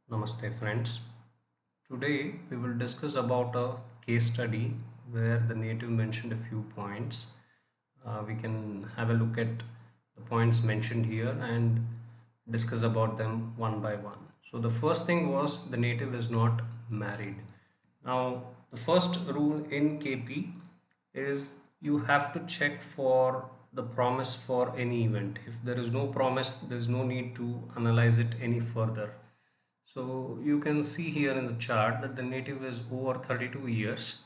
Namaste friends. Today we will discuss about a case study where the native mentioned a few points. We can have a look at the points mentioned here and discuss about them one by one. So the first thing was the native is not married. Now the first rule in KP is you have to check for the promise for any event. If there is no promise, there is no need to analyze it any further. So you can see here in the chart that the native is over 32 years,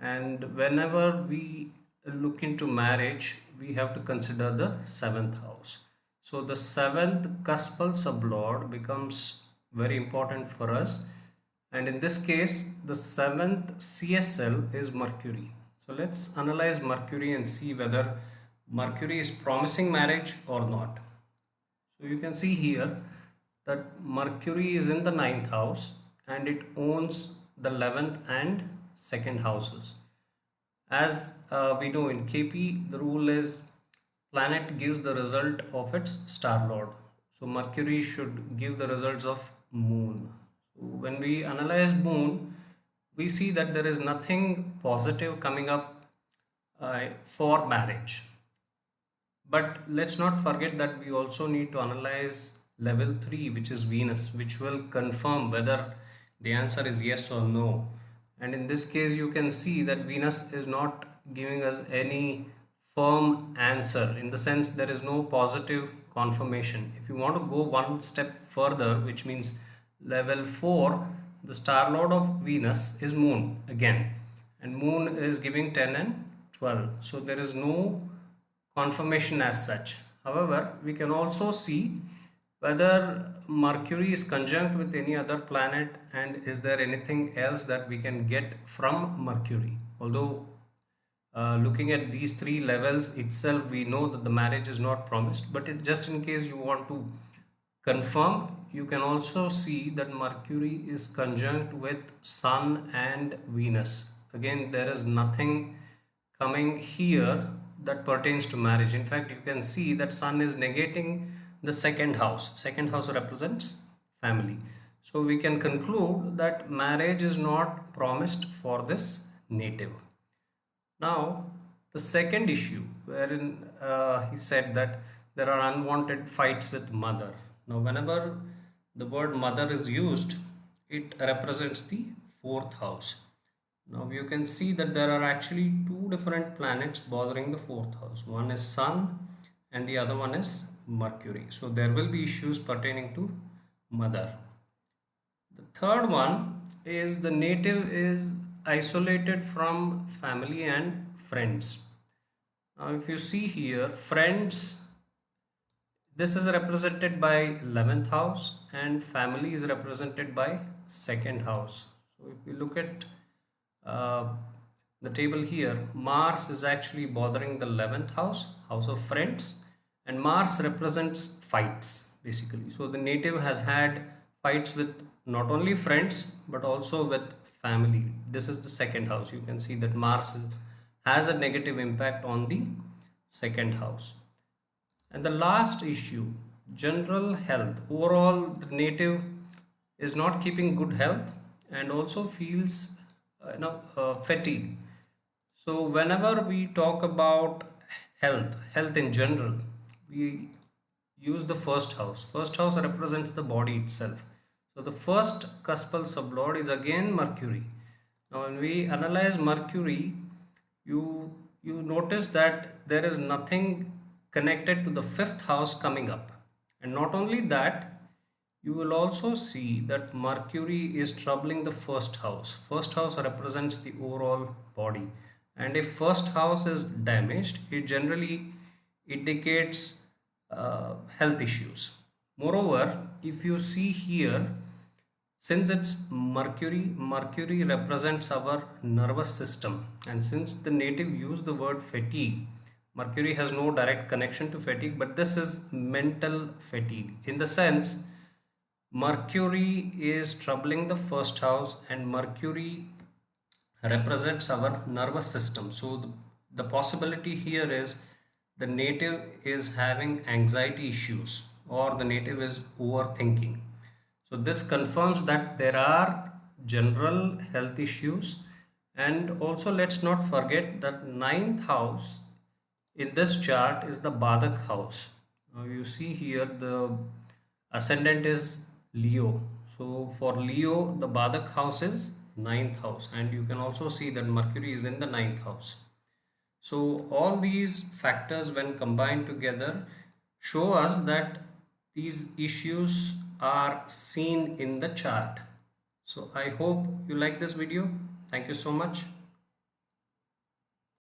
and whenever we look into marriage we have to consider the seventh house. So the seventh cuspal sublord becomes very important for us, and in this case the seventh CSL is Mercury. So let's analyze Mercury and see whether Mercury is promising marriage or not. So you can see here that Mercury is in the ninth house and it owns the 11th and second houses. As we know in KP, the rule is planet gives the result of its star lord. So Mercury should give the results of moon. So when we analyze moon, we see that there is nothing positive coming up for marriage. But let's not forget that we also need to analyze level 3, which is Venus, which will confirm whether the answer is yes or no. And in this case, you can see that Venus is not giving us any firm answer, in the sense there is no positive confirmation. If you want to go one step further, which means level 4, the star lord of Venus is Moon again, and Moon is giving 10 and 12. So there is no confirmation as such. However, we can also see whether Mercury is conjunct with any other planet and is there anything else that we can get from Mercury. Although looking at these three levels itself, we know that the marriage is not promised, but just in case you want to confirm, you can also see that Mercury is conjunct with Sun and Venus. Again, there is nothing coming here that pertains to marriage. In fact, you can see that Sun is negating the second house. Second house represents family. So we can conclude that marriage is not promised for this native. Now, the second issue wherein he said that there are unwanted fights with mother. Now, whenever the word mother is used, it represents the fourth house. Now you can see that there are actually two different planets bothering the fourth house. One is Sun and the other one is Mercury. So there will be issues pertaining to mother. The third one is the native is isolated from family and friends. Now if you see here, friends, this is represented by 11th house and family is represented by second house. So if we look at uh, the table here, Mars is actually bothering the 11th house, house of friends, and Mars represents fights basically. So the native has had fights with not only friends but also with family. This is the second house. You can see that has a negative impact on the second house. And the last issue, general health. Overall, the native is not keeping good health and also feels fatigue. So whenever we talk about health in general, we use the first house. First house represents the body itself. So the first cuspal sublord is again Mercury. Now when we analyze Mercury, you notice that there is nothing connected to the fifth house coming up. And not only that, you will also see that Mercury is troubling the first house. First house represents the overall body. And if first house is damaged, it generally indicates health issues. Moreover, if you see here, since it's Mercury represents our nervous system, and since the native used the word fatigue, Mercury has no direct connection to fatigue, but this is mental fatigue. In the sense, Mercury is troubling the first house, and Mercury represents our nervous system. So the possibility here is the native is having anxiety issues or the native is overthinking. So this confirms that there are general health issues, and also let's not forget that ninth house in this chart is the Badak house. Now you see here the ascendant is Leo. So for Leo, the Badak house is ninth house, and you can also see that Mercury is in the ninth house. So all these factors when combined together show us that these issues are seen in the chart. So I hope you like this video. Thank you so much.